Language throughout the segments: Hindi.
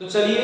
तो चलिए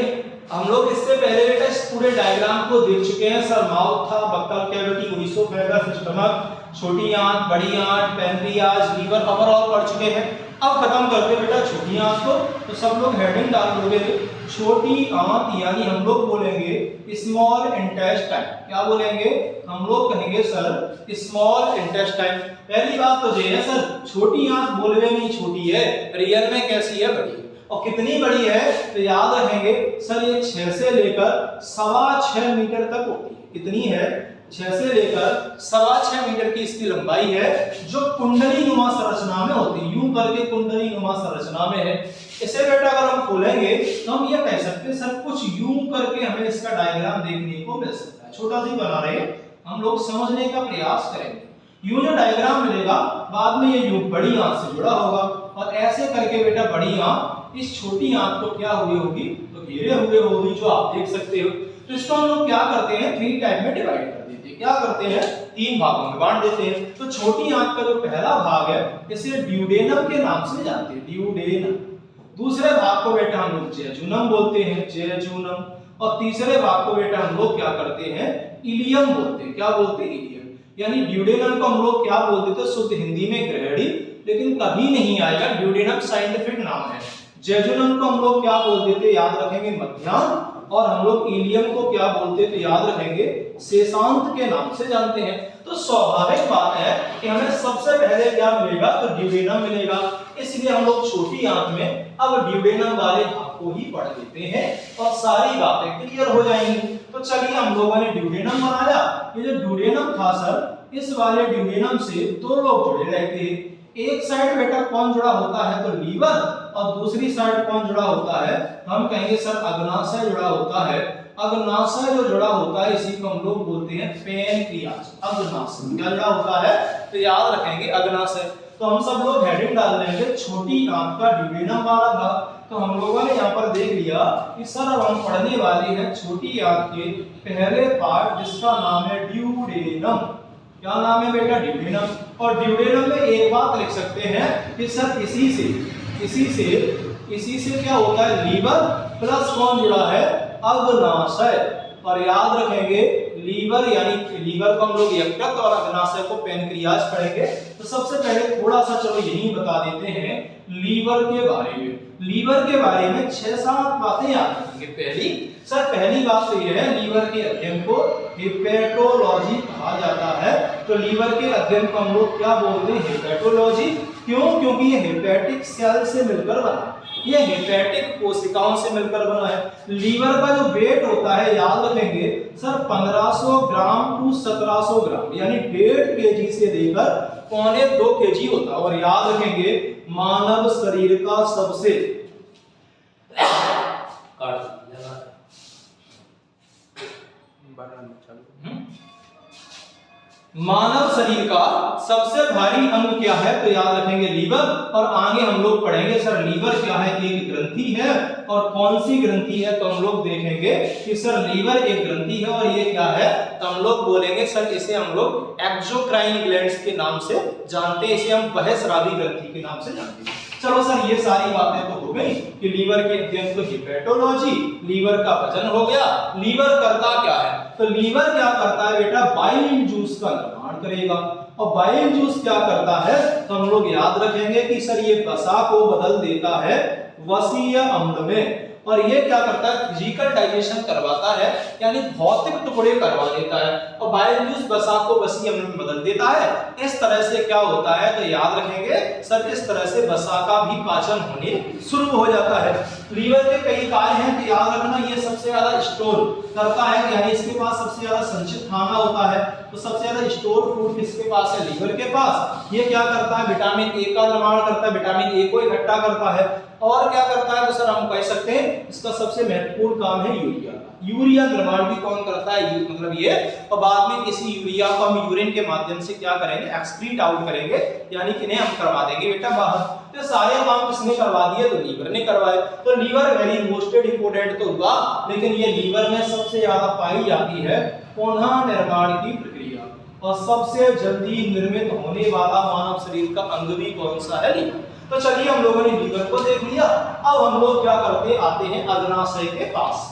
हम लोग इससे पहले बेटा इस पूरे डायग्राम को देख चुके हैं सर। माउथ था, बक्कल कैविटी, ओरिसोफेगस, स्टमक, छोटी आंत, बड़ी आंत, पैनक्रियाज, लीवर, ओवरऑल पढ़ चुके हैं। अब खत्म करते बेटा छोटी आंत को। तो सब लोग हेडिंग डाल दोगे छोटी आंत, यानी हम लोग बोलेंगे स्मॉल इंटेस्टाइन। क्या बोलेंगे हम लोग? कहेंगे सर स्मॉल इंटेस्टाइन। पहली बात तो ये है सर, छोटी आंत बोलने में छोटी है, रियल में कैसी है? बड़ी। और कितनी बड़ी है? तो याद रखेंगे सर ये 6 से लेकर 6.25 मीटर तक होती है। कितनी है? 6 से लेकर 6.25 मीटर की इसकी लंबाई है, जो कुंडली नुमा संरचना में होती है। यूं करके कुंडली नुमा संरचना में है। इसे बेटा अगर हम खोलेंगे तो हम ये कह सकते हैं सर कुछ यूं करके हमें इसका डायग्राम देखने को मिल सकता है। छोटा सी बना रहे हम लोग समझने का प्रयास करेंगे। यूं जो डायग्राम मिलेगा बाद में ये यूं बड़ी आंत से जुड़ा होगा, और ऐसे करके बेटा बड़ी आंत इस छोटी आंत को क्या हुई होगी? तो घेरे हुए होगी, जो आप देख सकते हो। तो इसको हम लोग क्या करते हैं? 3 टाइप में डिवाइड कर देते हैं। क्या करते हैं? 3 भागों में बांट देते हैं। तो छोटी आंत का जो पहला भाग है इसे ड्यूडेनम के नाम से जानते हैं, ड्यूडेनम। दूसरे भाग को बेटा हम लोग जेजुनम बोलते हैं, जेजुनम। और तीसरे भाग को बेटा हम लोग क्या करते हैं? इलियम बोलते हैं। क्या बोलते हैं? इलियम। यानी ड्यूडेनम को हम लोग क्या बोलते थे शुद्ध हिंदी में? ग्रहणी, लेकिन कभी नहीं आएगा ड्यूडेनम साइंटिफिक नाम है। जेजुनम को हम लोग क्या बोलते थे? याद रखेंगे मध्याह्न। और हम लोग इलियम को क्या बोलते थे? याद रखेंगे शेषांत के नाम से जानते हैं। तो स्वाभाविक बात है कि हमें सबसे पहले क्या मिलेगा? तो ड्यूडेनम मिलेगा। इसलिए हम लोग छोटी आंत में अब ड्यूडेनम वाले भाग को ही पढ़ लेते हैं और सारी बातें क्लियर हो जाएंगी। तो चलिए हम लोगों ने ड्यूडेनम बनाया। ये जो ड्यूडेनम था सर, इस वाले ड्यूडेनम से 2 लोग जुड़े रहते हैं। एक साइड बेटा कौन जुड़ा होता है? तो लीवर। और दूसरी साइड कौन जुड़ा होता है? हम कहेंगे सर अग्नाशय जुड़ा होता है। अग्नाशय जो जुड़ा होता है इसी को हम लोग बोलते हैं पैनक्रियाज। अग्नाशय क्या जुड़ा होता है? तो याद रखेंगे अग्नाशय। तो हम सब लोग हेडिंग डाल लेंगे छोटी आंत का ड्यूडेनम वाला भाग। तो हम लोगों ने यहाँ पर देख लिया कि सर अब हम पढ़ने वाले हैं छोटी आंत के पहले पार्ट, जिसका नाम है ड्यूडेनम। क्या नाम है बेटा? ड्यूडेनम। और ड्यूडेनम में एक बात लिख सकते हैं कि सर इसी से क्या होता है? लीवर प्लस कौन जुड़ा है? अग्नाशय। और याद रखेंगे लीवर यानी लीवर को हम लोग यकृत और अग्नाशय को पैनक्रियाज पढ़ेंगे। तो सबसे पहले थोड़ा सा चलो यही बता देते हैं लीवर के बारे में। लीवर के बारे में 6-7 बातें याद रखेंगे। पहली बात तो यह है, लीवर के अध्ययन को हेपेटोलॉजी कहा जाता है। तो लीवर के अध्ययन को हम लोग क्या बोलते हैं? हेपेटोलॉजी। क्यों? क्योंकि ये हेपेटिक सेल से मिलकर बना है, ये हेपेटिक कोशिकाओं से मिलकर बना है। लीवर का जो वेट होता है याद रखेंगे सर 1500 ग्राम टू 1700 ग्राम, यानी 1.5 केजी से लेकर 1.25 केजी होता है। और याद रखेंगे मानव शरीर का सबसे मानव शरीर का सबसे भारी अंग क्या है? तो याद रखेंगे लीवर। और आगे हम लोग पढ़ेंगे सर लीवर क्या है? एक ग्रंथि है। और कौन सी ग्रंथि है? तो हम लोग देखेंगे कि सर लीवर एक ग्रंथि है। और ये क्या है? तो हम लोग बोलेंगे सर इसे हम लोग एक्सोक्राइन ग्लैंड्स के नाम से जानते हैं। इसे हम बहस्रावी ग्रंथि के नाम से जानते हैं। चलो सर ये सारी बातें तो हो गई कि लीवर के अध्ययन को हेपेटोलॉजी, लीवर का वजन हो गया। लीवर करता क्या है? तो लीवर क्या करता है बेटा? बाइल जूस का निर्माण करेगा। और बाइल जूस क्या करता है? तो हम लोग याद रखेंगे कि सर ये वसा को बदल देता है वसीय अम्ल में। और ये क्या करता है? फिजिकल डाइजेशन करवाता है, यानी भौतिक टुकड़े करवा देता है। और बाइल जूस वसा को वसीय अम्ल में बदल देता है। इस तरह से क्या होता है? तो याद रखेंगे सर इस तरह से वसा का भी पाचन होने शुरू हो जाता है। लीवर के कई कार्य हैं, तो याद रखना ये सबसे ज्यादा स्टोर करता है, यानी इसके पास सबसे ज्यादा संचित खाना होता है। तो सबसे ज्यादा स्टोर फूड किसके पास है? लीवर के पास। ये क्या करता है? विटामिन ए का निर्माण करता है, विटामिन ए को इकट्ठा करता है। और क्या करता है? तो सर हम कह सकते हैं इसका सबसे महत्वपूर्ण काम है यूरिया। यूरिया निर्माण भी कौन करता है? मतलब ये। और बाद में इसी यूरिया को हम यूरिन के माध्यम से क्या करेंगे? एक्सक्रीट आउट करेंगे, यानी कि इन्हें हम करवा देंगे बेटा बाहर। तो सारे काम किसने करवा दिए? तो लीवर ने करवाए। तो लीवर वेरी मोस्टेड इंपोर्टेंट तो हुआ, लेकिन ये लीवर में सबसे ज्यादा पाई जाती है पुनः निर्माण की प्रक्रिया। और सबसे जल्दी निर्मित होने वाला मानव शरीर का अंग भी कौन सा है? लीवर। तो चलिए हम लोगों ने लीवर को देख लिया। अब हम लोग क्या करते आते हैं अग्नाशय के पास।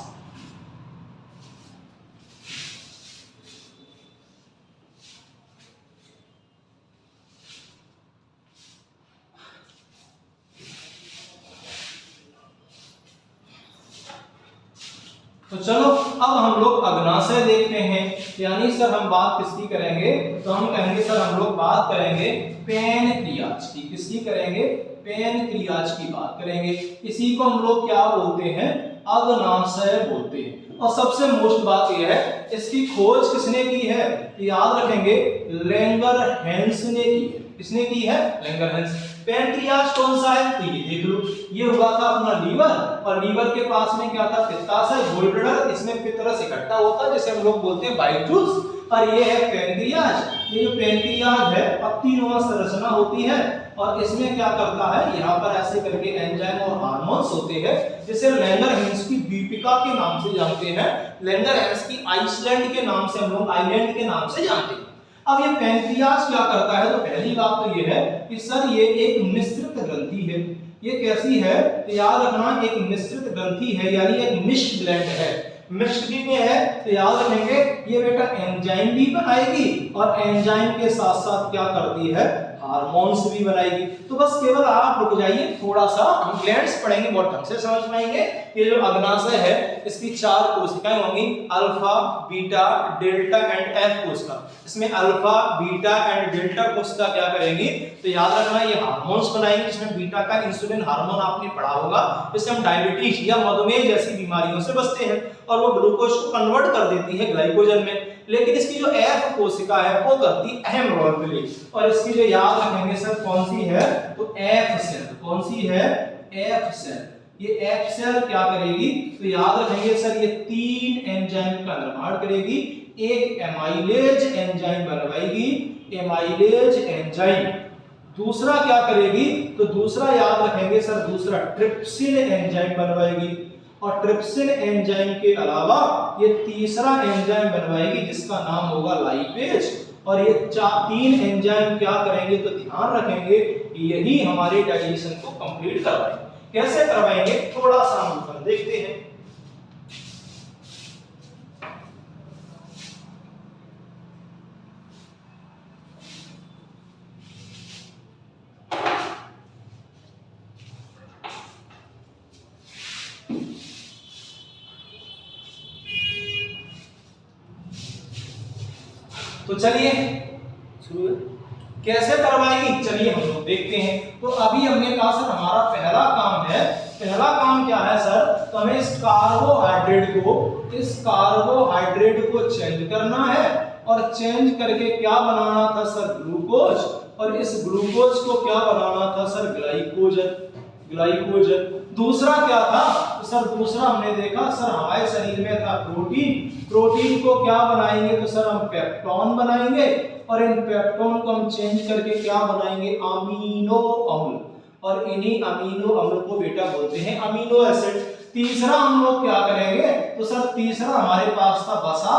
तो चलो अब हम लोग अग्नाशय देखते हैं, यानी सर हम बात किसकी करेंगे? तो हम कहेंगे सर हम लोग बात करेंगे पैनक्रियाज की। किसकी करेंगे? पैनक्रियाज की बात करेंगे। इसी को हम लोग क्या बोलते हैं? अग्नाशय बोलते हैं। और सबसे मोस्ट बात यह है, इसकी खोज किसने की है? याद रखेंगे लैंगरहैंस ने की है। किसने की है? लैंगरहैंस। पैनक्रियाज कौन सा है? तो ये देख लो, ये हुआ था अपना लीवर, और लीवर के पास में क्या था? पित्ताशय, गोलब्लैडर। इसमें पित्तरस इकट्ठा होता है जिसे हम लोग बोलते हैं बाइल जूस। और ये है पैनक्रियाज। ये जो पैनक्रियाज है पत्तीनुमा संरचना होती है, और इसमें क्या करता है? यहाँ पर ऐसे करके एंजाइम और हार्मोन्स होते हैं, जिसे लैंगरहैंस की दीपिका के नाम से जानते हैं। लैंगरहैंस की आइसलैंड के नाम से हम लोग आइलैंड के नाम से जानते हैं। अब ये पैनक्रियाज क्या करता है? तो पहली बात तो ये है कि सर ये एक मिश्रित ग्रंथि है। ये कैसी है? तो याद रखना एक मिश्रित ग्रंथि है, यानी एक मिक्स्ड ब्लेंड है। मिक्स्ड भी में है तो याद रखेंगे ये बेटा एंजाइम भी बनाएगी, और एंजाइम के साथ साथ क्या करती है? हार्मोन्स भी बनाएगी। तो बस केवल आप रुक जाइए, थोड़ा सा हम ग्लैंड्स पढ़ेंगे, बहुत ढंग से समझ पाएंगे। ये जो अग्नाशय है इसकी 4 कोशिकाएं होंगी, alpha, beta, delta and F कोशिका। इसमें अल्फा, बीटा एंड डेल्टा कोशिका क्या करेंगी? तो याद रखना ये हार्मोन्स बनाएंगे, जिसमें बीटा का इंसुलिन हार्मोन आपने पढ़ा होगा, जिससे हम डायबिटीज या मधुमेह जैसी बीमारियों से बचते हैं, और वो ग्लूकोज को कन्वर्ट कर देती है ग्लाइकोजन में। लेकिन इसकी जो एफ कोशिका है वो करती अहम रोल प्ले, और इसकी जो याद रखेंगे सर कौन सी है? तो एफ सेल। कौन सी है? F cell. ये एफ सेल क्या करेगी? तो याद रखेंगे सर ये 3 एंजाइम का निर्माण करेगी। एक एमाइलेज एंजाइम बनवाएगी, एमाइलेज एंजाइम। दूसरा क्या करेगी? तो दूसरा याद रखेंगे सर, दूसरा ट्रिप्सिन एंजाइम बनवाएगी, और ट्रिप्सिन एंजाइम के अलावा ये तीसरा एंजाइम बनवाएगी जिसका नाम होगा लाइपेज। और ये 3 एंजाइम क्या करेंगे? तो ध्यान रखेंगे यही हमारे डाइजेशन को कंप्लीट करवाएंगे। कैसे करवाएंगे? थोड़ा सा हम ऊपर देखते हैं। तो चलिए शुरू कैसे करवाएगी, चलिए हम लोग देखते हैं। तो अभी हमने कहा सर हमारा पहला काम है, पहला काम क्या है सर? तो हमें इस कार्बोहाइड्रेट को चेंज करना है, और चेंज करके क्या बनाना था सर? ग्लूकोज। और इस ग्लूकोज को क्या बनाना था सर? ग्लाइकोजन। दूसरा क्या था? तो सर दूसरा हमने देखा सर हमारे शरीर में था प्रोटीन। प्रोटीन को क्या बनाएंगे? तो सर हम पेप्टोन बनाएंगे, और इन पेप्टोन को हम चेंज करके क्या बनाएंगे? अमीनो अम्ल। और इन्हीं अमीनो अम्ल को बेटा बोलते हैं अमीनो एसिड। तीसरा हम लोग क्या करेंगे? तो सर तीसरा हमारे पास था वसा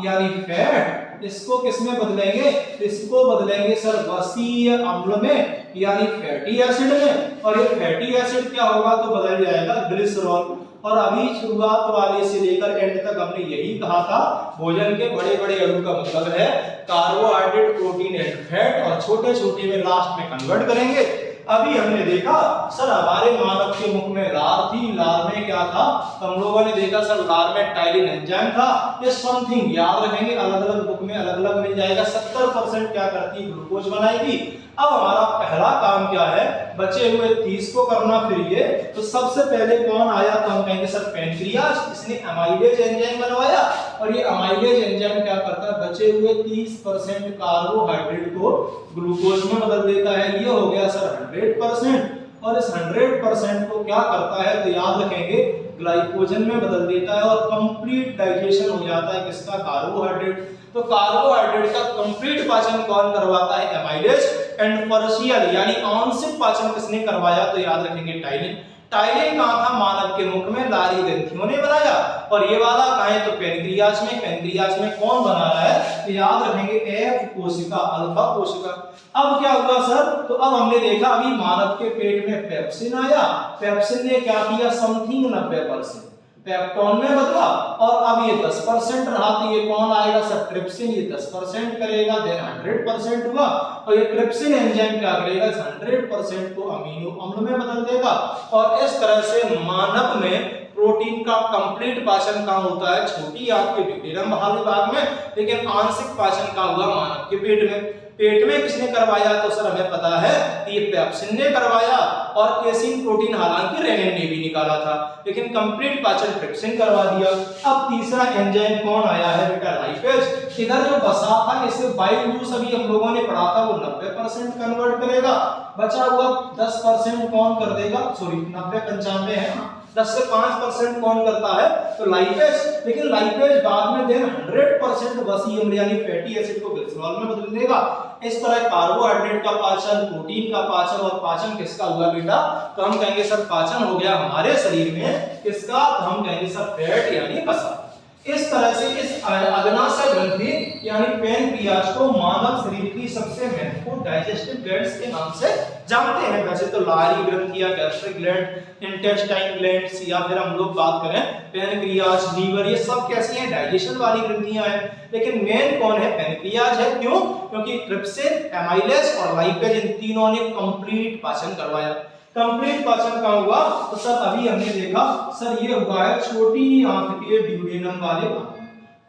यानी फैट। इसको किस में बदलेंगे? इसको बदलेंगे सर वसीय अम्ल में यानी फैटी एसिड में, और ये फैटी एसिड क्या होगा? तो बदल जाएगा ग्लिसरॉल। और अभी शुरुआत वाले से लेकर एंड तक हमने यही कहा था, भोजन के बड़े बड़े अणु का मतलब है कार्बोहाइड्रेट, प्रोटीन एंड फैट, और छोटे छोटे में लास्ट में कन्वर्ट करेंगे। अभी हमने देखा सर हमारे मानव के मुख में लार थी, लार में क्या था? तो हम लोगों ने देखा सर लार में टाइलिन एंजाइम था। ये समथिंग याद रखेंगे, अलग अलग बुक में अलग अलग मिल जाएगा। 70% क्या करती है? ग्लूकोज बनाएगी। अब हमारा पहला काम क्या है? बचे हुए 30 को करना। फिर ये तो सबसे पहले कौन आया? तो हम कहेंगे सर पैनक्रियाज। इसने अमाइलेज एंजाइम बनवाया, और ये अमाइलेज एंजाइम क्या करता है? बचे हुए 30% कार्बोहाइड्रेट को ग्लूकोज में बदल देता है। ये हो गया सर 100%, और इस 100% को क्या करता है? तो याद रखेंगे ग्लाइकोजन में बदल देता है, और कंप्लीट डाइजेशन हो जाता है किसका? कार्बोहाइड्रेट। तो कार्बोहाइड्रेट का कंप्लीट पाचन कौन करवाता है? एमाइलेज। एंड पार्शियल यानी आंशिक पाचन किसने करवाया? तो याद रखेंगे टाइलिन। टाइलिन कहाँ था? मानव के मुख में लारी ग्रंथियों ने बनाया। और ये वाला कहाँ है? तो पेनक्रियाज में। पेनक्रियाज में कौन बना रहा है? तो याद रखेंगे एफ कोशिका, अल्फा कोशिका। अब क्या हुआ सर? तो अब हमने देखा अभी मानव के पेट में पेप्सिन आया, पेप्सिन ने क्या किया? समथिंग 90% पेप्टोन में बदला, और अब ये 10% रहा, तो ये कौन आएगा सर? ट्रिप्सिन। ये 10% करेगा, देन 100% हुआ, और ये ट्रिप्सिन एंजाइम क्या करेगा? 100% को अमीनो अम्ल में बदल देगा। और इस तरह से मानव में प्रोटीन का कंप्लीट पाचन कहाँ होता है? छोटी आंत के ड्यूडेनम भाग में, लेकिन आंशिक पाचन कहाँ हुआ? मानव के पेट में। पेट में किसने करवाया? तो सर हमें पता है कि ये पेप्सिन ने करवाया, और केसिन प्रोटीन हालांकि रेनिन ने भी निकाला था, लेकिन कंप्लीट पाचन ट्रिप्सिन करवा दिया। अब तीसरा एंजाइम कौन आया है बेटा? लाइपेज। इधर जो बसा था इसे बाइल जूस अभी हम लोगों ने पढ़ा था, वो 90% कन्वर्ट करेगा, बचा हुआ 10% कौन कर देगा? सॉरी 90 95 है ना, 10 से 5% कौन करता है? तो लाइपेज। लेकिन लाइपेज बाद में देन 100% वसी अम्ल यानी फैटी एसिड को ग्लिसरॉल में बदल देगा। इस तरह कार्बोहाइड्रेट का पाचन, प्रोटीन का पाचन, और पाचन किसका हुआ बेटा? तो हम कहेंगे सर पाचन हो गया हमारे शरीर में किसका? तो हम कहेंगे सर फैट यानी वसा। इस तरह से इस अग्नाशय ग्रंथि यानी पेनक्रियाज को मानव शरीर की सबसे महत्वपूर्ण डाइजेस्टिव ग्लैंड्स के नाम से जानते हैं। वैसे तो लारी ग्रंथियां, गैस्ट्रिक ग्लैंड, इंटेस्टाइन ग्लैंड्स, या फिर हम लोग बात करें पेनक्रियाज, लीवर, ये सब कैसी हैं? डाइजेशन वाली ग्रंथियां हैं। लेकिन मेन कौन है? पेनक्रियाज है। क्यों? क्योंकि ट्रिप्सिन, एमाइलेज और लाइपेज इन तीनों ने कंप्लीट पाचन करवाया। कंप्लीट पाचन का हुआ तो सर अभी हमने देखा सर ये हुआ है छोटी आंत के ड्यूडेनम वाले भाग।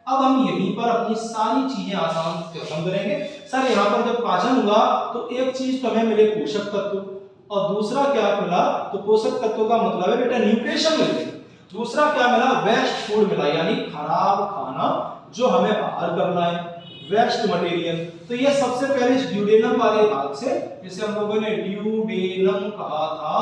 अब हम यहीं पर अपनी सारी चीजें आसान से खत्म करेंगे। सर यहाँ पर जब पाचन हुआ तो एक चीज तो हमें मिले पोषक तत्व, और दूसरा क्या मिला? तो पोषक तत्वों का मतलब है बेटा न्यूट्रिशन मिले। दूसरा क्या मिला? वेस्ट फूड मिला, यानी खराब खाना जो हमें बाहर करना है, वेस्ट मटेरियल। तो ये सबसे पहले इस ड्यूडेनम वाले भाग से, जिसे हम लोगों ने ड्यूडेनम कहा था,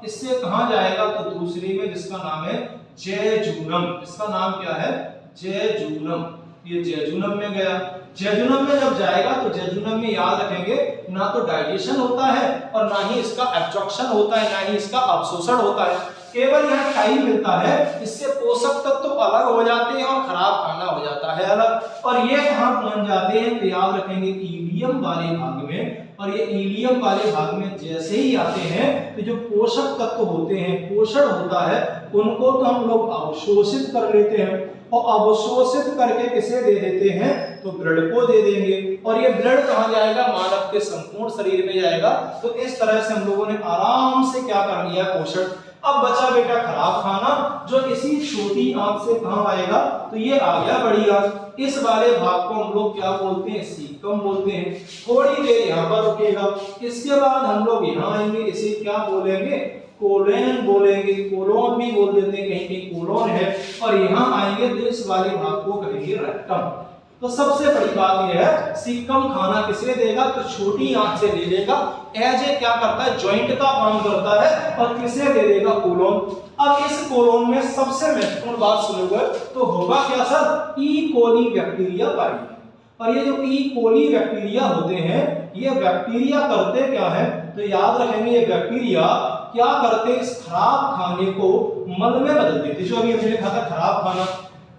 इससे कहां जाएगा? तो दूसरे में जिसका नाम है जेजुनम। इसका नाम क्या है? जेजुनम। ये जेजुनम में गया। जेजुनम में जब जाएगा तो जेजुनम में याद रखेंगे ना तो डाइजेशन होता है और ना ही इसका एब्जॉर्प्शन होता है, ना ही इसका अवशोषण होता है, केवल यहाँ टाइम मिलता है। इससे पोषक तत्व तो अलग हो जाते हैं और खराब खाना हो जाता है अलग। और ये कहाँ पहुंच जाते हैं? तो याद रखेंगे इलियम वाले भाग में। और ये इलियम वाले भाग में जैसे ही आते हैं तो जो पोषक तत्व होते हैं, पोषण होता है, उनको तो हम लोग अवशोषित कर लेते हैं, और अवशोषित करके किसे दे देते हैं? तो ब्लड को दे देंगे। और ये ब्लड कहाँ जाएगा? मानव के संपूर्ण शरीर में जाएगा। तो इस तरह से हम लोगों ने आराम से क्या कर लिया? पोषण। अब बचा बेटा खराब खाना, जो इसी छोटी आंत से कहां आएगा? तो ये आ गया बड़ी आंत। इस वाले भाग को हम लोग क्या बोलते हैं? सीकम बोलते हैं। थोड़ी देर यहाँ पर रुकेगा, इसके बाद हम लोग यहाँ आएंगे, इसे क्या बोलेंगे? कोलन बोलेंगे। कोलोन भी बोल देते हैं, कहीं कहीं कोलोन है। और यहाँ आएंगे तो इस वाले भाग को कहेंगे रेक्टम। तो सबसे बड़ी बात यह है सीकम खाना किसे देगा? तो छोटी आंत से ले लेगा। एज ए क्या करता है? जॉइंट का काम करता है। और किसे दे देगा? कोलोन। अब इस कोलोन में सबसे महत्वपूर्ण बात सुनोगे तो होगा क्या सर? ई कोली बैक्टीरिया पाएंगे। और ये जो ई कोली बैक्टीरिया होते हैं, ये बैक्टीरिया करते क्या है? तो याद रखेंगे ये बैक्टीरिया क्या करते? इस खराब खाने को मल में बदल देते। जो अभी हमने लिखा था खराब खाना,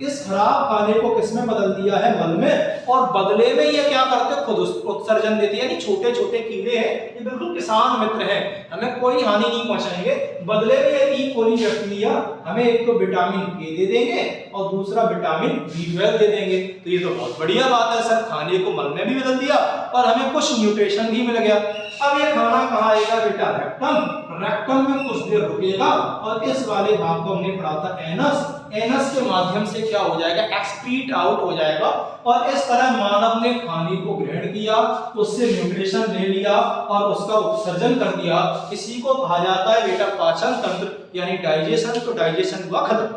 इस खराब खाने को किसमें बदल दिया है? मल में। और बदले में ये क्या करते? खुद उत्सर्जन देते हैं। यानी छोटे छोटे कीड़े हैं, ये बिल्कुल किसान मित्र हैं, हमें कोई हानि नहीं पहुंचाएंगे। बदले में ये ई कोली बैक्टीरिया हमें एक तो विटामिन ए दे देंगे और दूसरा विटामिन B12 दे देंगे। तो ये तो बहुत बढ़िया बात है सर, खाने को मल में भी बदल दिया और हमें कुछ न्यूट्रिशन भी मिल गया। अब ये खाना कहाँ आएगा बेटा? रेक्टम। रेक्टम में कुछ देर रुकेगा और इस वाले भाग को हमने पढ़ा था एनस। एनस के माध्यम से क्या हो जाएगा? एक्सक्रीट आउट हो जाएगा। और इस तरह मानव ने खाने को ग्रहण किया, उससे न्यूट्रिशन ले लिया और उसका उत्सर्जन कर दिया। इसी को कहा जाता है बेटा पाचन तंत्र, यानी डाइजेशन। तो डाइजेशन हुआ खत्म।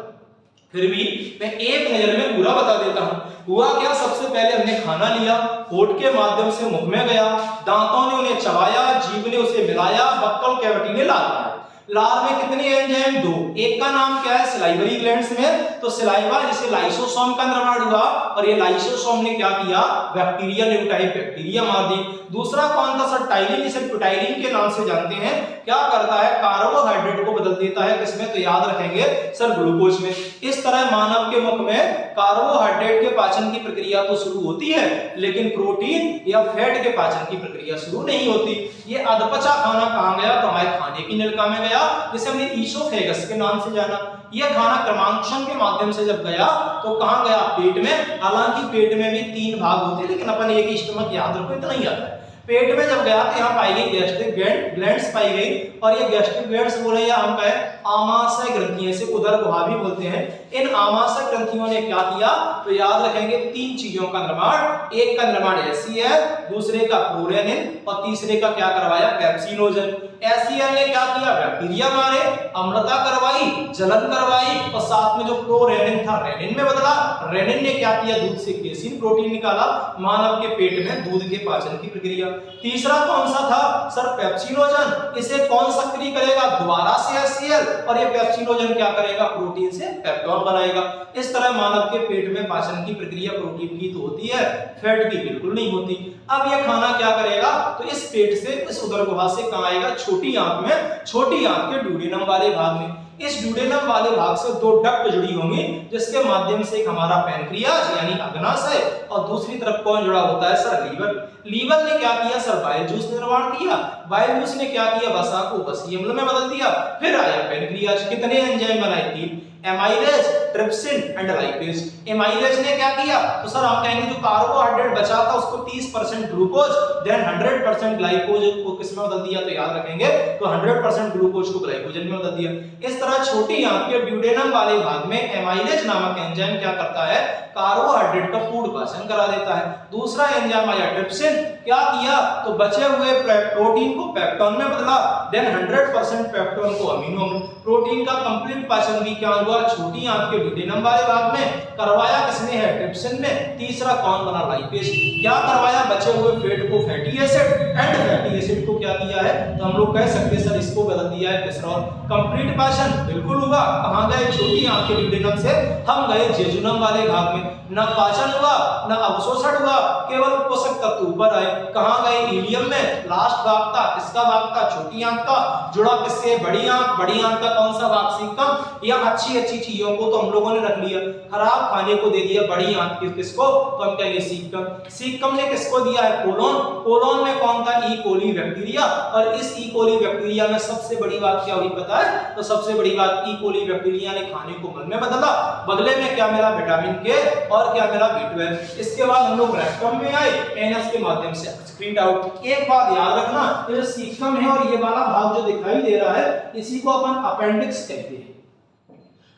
फिर भी मैं एक नजर में पूरा बता देता हूं। हुआ क्या? सबसे पहले हमने खाना लिया, होठ के माध्यम से मुख में गया, दांतों ने उन्हें चबाया, जीभ ने उसे मिलाया, बक्कल कैविटी ने लाल बनाया। लार में कितने एंजाइम? 2। एक का नाम क्या है? सलाइवरी ग्लैंड्स में तो सलाइवा जिसे लाइसोसोम का निर्माण हुआ और ये लाइसोसोम ने क्या किया? बैक्टीरिया न्यूटाइप बैक्टीरिया मार दी। दूसरा कौन था सर? टाइलिन, इसे प्यूटाइलिन के नाम से जानते हैं। क्या करता है? कार्बोहाइड्रेट को बदल देता है किसमें? तो याद रखेंगे सर ग्लूकोज में। इस तरह मानव के मुख में कार्बोहाइड्रेट के पाचन की प्रक्रिया तो शुरू होती है लेकिन प्रोटीन या फैट के पाचन की प्रक्रिया शुरू नहीं होती। ये अधपचा खाना कहां गया? तो हमारे खाने की नलिका में गया जिसे हमने ईसोफेगस के नाम से जाना। यह खाना क्रमांकन के माध्यम से जब गया तो कहां गया? पेट में। हालांकि पेट में भी 3 भाग होते हैं लेकिन अपन एक ही स्टमक याद रखो, इतना ही आता है। पेट में जब गया तो यहाँ पाई गई गैस्ट्रिक ग्लैंड्स पाई गई और ये गैस्ट्रिक ग्लैंड्स बोले या हम कहें आमाशय ग्रंथियां, इसे उदर गुहा भी बोलते हैं। इन आमाशय ग्रंथियों ने क्या किया? तो याद रखेंगे 3 चीजों का निर्माण। एक का निर्माण HCl, दूसरे का प्रोरेनिन और तीसरे का क्या करवाया? पेप्सिनोजन। HCl ने क्या किया? बैक्टीरिया मारे, अम्लता करवाई, जलन करवाई और साथ में जो प्रोरेनिन था रेनिन में बदला। रेनिन ने क्या किया? दूध से केसिन प्रोटीन निकाला, मानव के पेट में दूध के पाचन की प्रक्रिया। तीसरा कौन सा था सर? पेप्सिनोजन। इसे कौन सक्रिय करेगा? दोबारा से HCl और ये पेप्सिनोजन क्या करेगा? प्रोटीन से पेप्टोन बनाएगा। इस तरह मानव के पेट में पाचन की प्रक्रिया प्रोटीन की तो होती है, फैट की बिल्कुल नहीं होती। अब ये खाना क्या करेगा? तो इस पेट से, इस उदर गुहा से कहां आएगा? छोटी आंत में, छोटी आंत के ड्यूडेनम वाले भाग में। इस ड्यूडेनम वाले भाग से 2 डक्ट जुड़ी होंगी जिसके माध्यम से एक हमारा पैनक्रियाज यानी अग्नाशय और दूसरी तरफ कौन जुड़ा होता है सर? लीवर। लीवर ने क्या किया सर? बाइल जूस निर्माण किया। बाइल जूस ने क्या किया? वसा को वसीय अम्ल में बदल दिया। फिर आया पैनक्रियाज। कितने एंजाइम बनाए? 3, amylase, trypsin and lipase. Amylase ने क्या किया? तो सर हम कहेंगे जो कार्बोहाइड्रेट बचा था उसको 30% ग्लूकोज देन 100% ग्लाइकोज को किसमें बदल दिया? तो याद रखेंगे तो 100% ग्लूकोज को ग्लाइकोजन में बदल दिया। इस तरह छोटी आंत के ड्यूडेनम वाले भाग में एमाइलेज नामक एंजाइम क्या करता है? कार्बोहाइड्रेट का पूर्ण पाचन करा देता है। दूसरा एंजाइम आया ट्रिप्सिन, क्या किया? तो बचे हुए प्रोटीन को पेप्टोन में बदला देन 100% पेप्टोन को अमीनो में। प्रोटीन का कंप्लीट पाचन भी क्या हुआ? छोटी आंत के ड्यूडेनम वाले भाग में करवाया किसने है? ट्रिप्सिन में। तीसरा कौन बना? लाइपेज। क्या करवाया? बचे हुए फैट को fatty acid and fatty acid को क्या किया है? तो हम लोग कह सकते हैं सर इसको बदल दिया है ग्लिसरॉल। कंप्लीट पाचन बिल्कुल हुआ। कहां गए? छोटी आंत के ड्यूडेनम से हम गए जेजुनम वाले भाग में। न पाचन हुआ न अवशोषण हुआ, केवल पोषक तत्व ऊपर आए। कहां गए? इलियम में। लास्ट भाग था किसका भाग था? छोटी आंत का। जुड़ा किससे? बड़ी आंत। बड़ी आंत का कौन सा भाग? सीकम। या अच्छी चीजों को तो हम लोगों ने रख लिया, खराब खाने को दे दिया बड़ी आंत की किसको? तो हम कहेंगे सीकम। सीकम ने किसको दिया है? कोलोन। कोलोन में कौन था? ई कोली बैक्टीरिया। और इस ई कोली बैक्टीरिया में सबसे बड़ी बात क्या हुई पता है? तो सबसे बड़ी बात ई कोली बैक्टीरिया ने खाने को मल में बदला। बदले में क्या मिला? विटामिन के और क्या मिला? B12। इसके बाद हम लोग रेक्टम में आए, एनस के माध्यम से एक्सक्रीट आउट। एक बात याद रखना, ये सीकम है और ये वाला भाग जो दिखाई दे रहा है इसी को अपन अपेंडिक्स कहते हैं।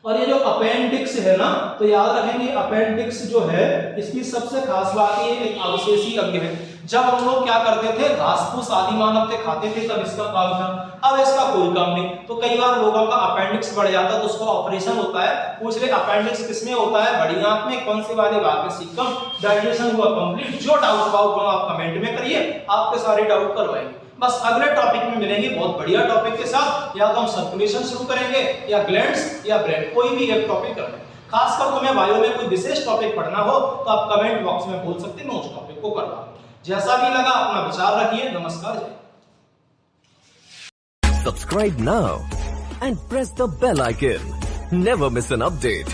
और ये जो अपेंडिक्स है ना, तो याद रखेंगे अपेंडिक्स जो है इसकी सबसे खास बात ये एक अवशेषी अंग है। जब हम लोग क्या करते थे? घास फूस आदि मानव थे खाते थे तब इसका काम था, अब इसका कोई काम नहीं। तो कई बार लोगों का अपेंडिक्स बढ़ जाता है तो उसका ऑपरेशन होता है। पूछ ले अपेंडिक्स किसमें होता है? बड़ी आंत में। कौन से वाले भाग में? सीकम। डाइजेशन हुआ कंप्लीट। जो डाउट अबाउट हो आप कमेंट में करिए, आपके सारे डाउट करवाएंगे। बस अगले टॉपिक में मिलेंगे बहुत बढ़िया टॉपिक के साथ। या तो हम सर्कुलेशन शुरू करेंगे या ग्लैंड्स या ब्रेन, कोई भी एक टॉपिक करना है। खासकर तुम्हें बायो में कोई विशेष टॉपिक पढ़ना हो तो आप कमेंट बॉक्स में बोल सकते हैं, मैं उस टॉपिक को करवा। जैसा भी लगा अपना विचार रखिए। नमस्कार। Subscribe now and press the bell icon. Never miss an update.